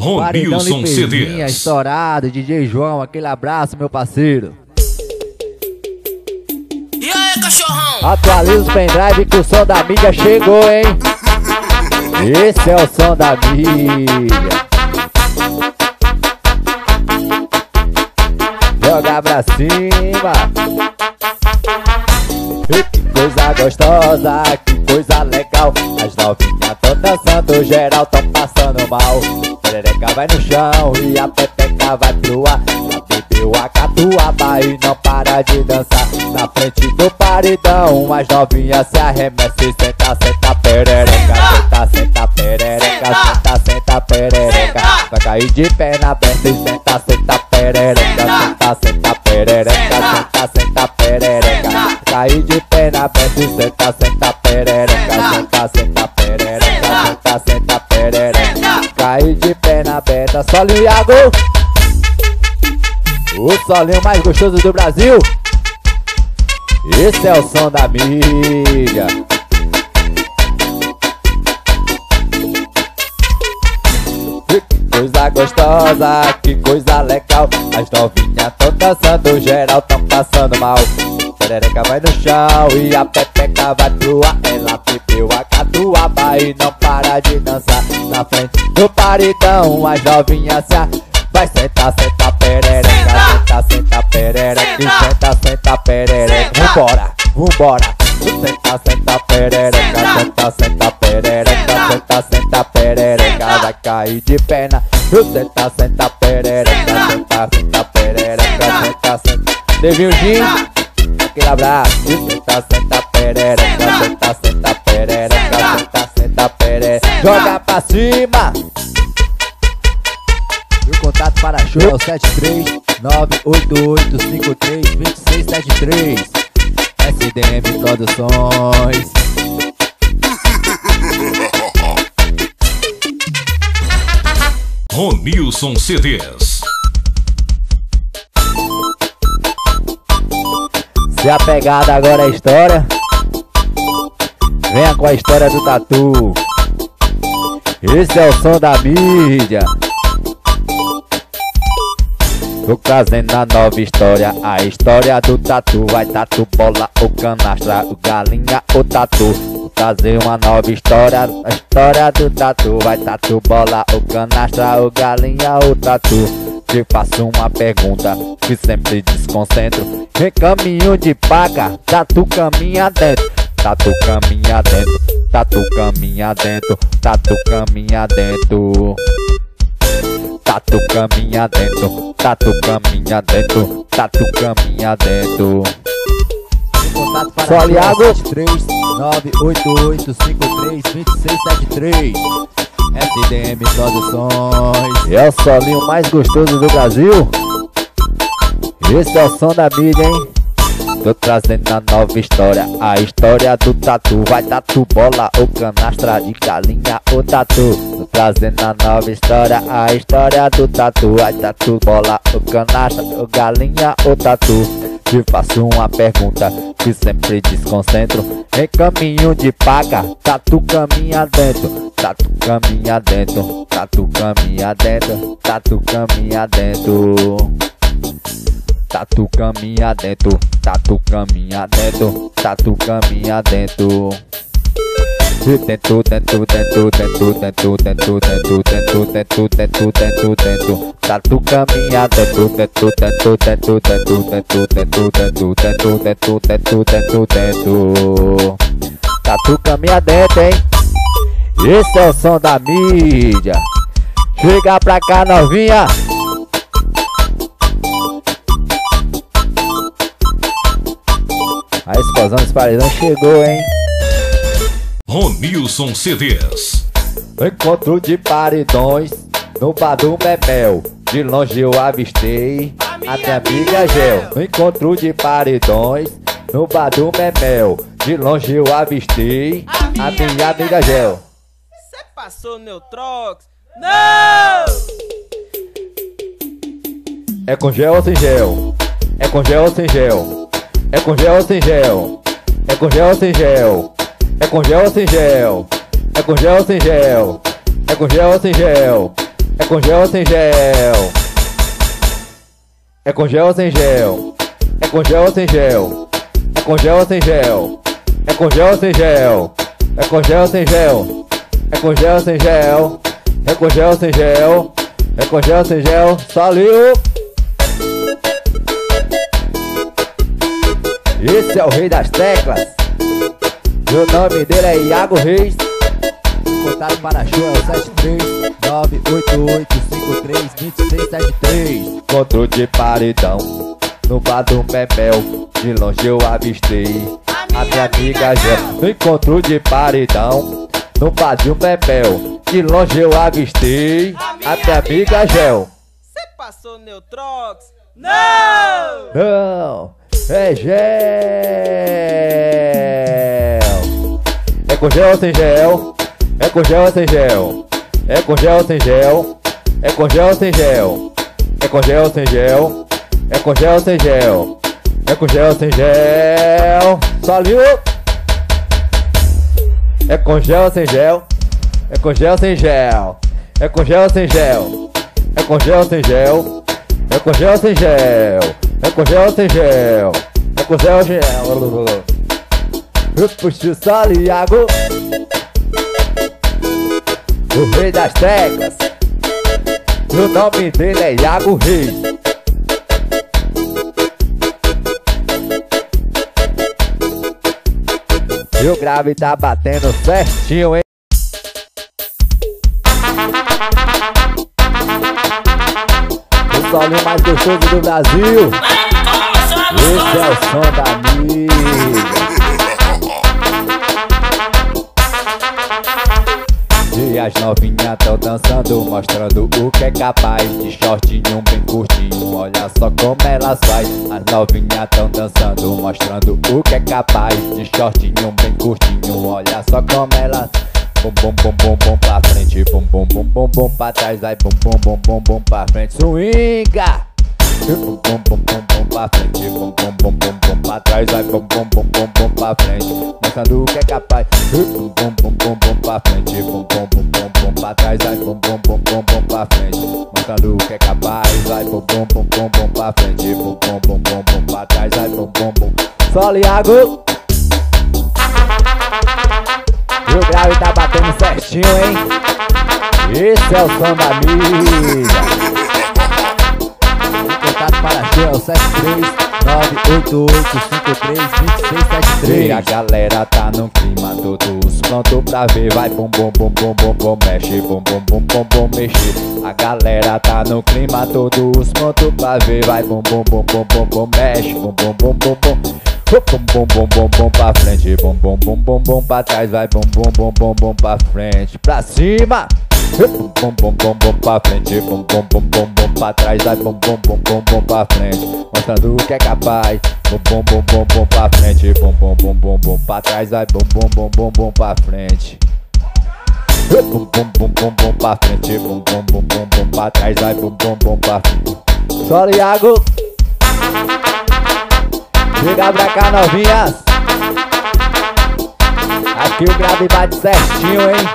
Ronilson Limpinha, CDs. estourado, DJ João, aquele abraço, meu parceiro. E aí, cachorrão? Atualiza o pendrive que o som da mídia chegou, hein? Esse é o som da mídia. Joga pra cima. E que coisa gostosa, que coisa legal. As novinhas tão dançando, geral tão passando mal. Perereca vai no chão e a pepeca vai pro ar. Já bebeu a catuaba e não para de dançar. Na frente do paredão, as novinhas se arremessam e senta, senta perereca. Senta, senta perereca, senta, senta perereca. Vai cair de perna aberta e senta, senta perereca. Senta, senta perereca, senta, senta perereca. Cair de perna aberta e senta, senta perereca. Senta, senta perereca, senta, senta perereca. Cair de perna aberta, Solinho Iago, o solinho mais gostoso do Brasil. Esse é o som da mídia. Que coisa gostosa, que coisa legal. As novinhas tão dançando, geral tão passando mal. Perereca vai no chão e a pepeca vai pro ar. Ela bebeu a catuaba e não para de dançar. Na frente do paredão, as novinhas se vai sentar, senta perereca. Senta, senta perereca. Senta, senta perereca. Vambora, vambora. Senta, senta perereca. Senta, senta perereca. Senta, senta perereca. Vai cair de perna. Senta, senta perereca. Senta, senta perereca. Senta, senta. Devinho Gin, aquele abraço. Senta, senta perereca. Senta, senta perereca. Senta, senta perereca. Joga pra cima. E o contato para show é o 73988532673. SDM Produções. Ronilson CDs. Se a pegada agora é história, venha com a história do tatu. Esse é o som da mídia. Tô trazendo a nova história, a história do tatu. Vai tatu, bola ou canastra, o galinha ou tatu. Vou trazer uma nova história, a história do tatu. Vai tatu, bola ou canastra, o galinha ou tatu. Te faço uma pergunta que sempre desconcentro. Em caminho de paca, tatu caminha dentro. Tatu caminha dentro, tatu caminha dentro, tatu caminha dentro. Tatu caminha dentro, tatu caminha dentro, tatu caminha dentro. Contato para Soliago 73988532673. SDM Produções. É o solinho mais gostoso do Brasil. Esse é o som da mídia, hein? Tô trazendo a nova história, a história do tatu. Vai tatu, bola ou canastra, de galinha ou tatu. Tô trazendo a nova história, a história do tatu. Vai tatu, bola ou canastra, ou galinha ou tatu. Te faço uma pergunta que sempre desconcentro. Em caminho de paca, tatu caminha dentro. Tatu caminha dentro, tatu caminha dentro, tatu caminha dentro. Tatu caminha dentro, tatu caminha dentro, tatu caminha dentro. Dentro, dentro, dentro, dentro, dentro, dentro, dentro, dentro, dentro, dentro, dentro, dentro. Tatu caminha dentro, dentro, dentro, dentro, dentro, dentro, dentro, dentro, dentro, dentro, dentro, dentro, dentro. Tatu caminha dentro, hein? Esse é o som da mídia. Chega pra cá, novinha. A explosão dos paredões chegou, hein? Ronilson CDs. Encontro de paredões no bar do Bebel. De longe eu avistei a minha amiga Gel. Encontro de paredões no bar do Bebel. De longe eu avistei a minha amiga Gel. Cê passou Neutrox? Não! É com gel ou sem gel? É com gel ou sem gel? É com gel ou sem gel? É com gel ou sem gel? É com gel ou sem gel? É com gel ou sem gel? É com gel ou sem gel? É com gel ou sem gel? É com gel ou sem gel? É com gel ou sem gel? É com gel ou sem gel? É com gel ou sem gel? É com gel ou sem gel? É com gel ou sem gel? É com gel ou sem gel? É com gel ou sem gel? Saliu! Esse é o rei das teclas. O nome dele é Iago Reis. Contato para show é o 73988532673. Controle de paredão no bar do Memel. De longe eu avistei a minha amiga Gel. No encontro de paredão no bar do Memel. De longe eu avistei a minha amiga Gel. Cê passou Neutrox? Não! Não, é gel. É com gel ou sem gel? É com gel ou sem gel? É com gel ou sem gel? É com gel ou sem gel? É com gel ou sem gel? É com gel ou sem gel? É com gel ou sem gel? Saliu! É com gel ou sem gel? É com gel ou sem gel? É com gel ou sem gel? É com gel ou sem gel? É com gel ou sem gel? É com gel ou sem gel? É com gel ou sem gel? Eu puxo só Iago, o rei das teclas. O nome dele é Iago Reis. E o grave tá batendo certinho, hein? O solinho mais gostoso do Brasil. Esse é o som da amiga. E as novinhas tão dançando, mostrando o que é capaz. De shortinho bem curtinho, olha só como elas faz. As novinhas tão dançando, mostrando o que é capaz. De shortinho bem curtinho, olha só como elas. Bum bum bum bum bum pra frente, bum bum bum bum bum pra trás, vai bum bum bum bum bum pra frente, swinga. Bum bum bum bum bum pra frente, bum bum bum bum bum pra trás, vai bum bum bum bum bum pra frente, mostrando o que é capaz. Bum bum bum bum bum pra frente, bum bum bum bum bum pra trás, vai bum bum bum bum bum pra frente, mostrando o que é capaz. Vai bum bum bum bum bum pra frente, bum bum bum bum bum pra trás, vai bum bum bum. Só Iago. E o grave tá batendo certinho, hein? Esse é o som da mídia. O contato para show é o 73988532673. E a galera tá no clima, todos pronto pra ver. Vai bum bum bum bum bum bum, mexe, bum bum bum bum bum, mexe. A galera tá no clima, todos pronto pra ver. Vai bum bum bum bum bum bum, mexe, bum bum bum bum bum. Bum bum bum bum bum pra frente, bum bum bum bum bum pra trás, vai bum bum bum bum bum pra frente, pra cima. Bum bum bum bum bum pra frente, bum bum bum bum bum pra trás, vai bum bum bum bum bum pra frente, mostrando o que é capaz. Bum bum bum bum bum pra frente, bum bum bum bum bum pra trás, vai bum bum bum bum bum pra frente. Bum bum bum bum bum pra frente, bum bum bum bum bum pra trás, vai bum bum bum pra frente. Só Iago. Chega pra cá, novinhas. Aqui o grave bate certinho, hein?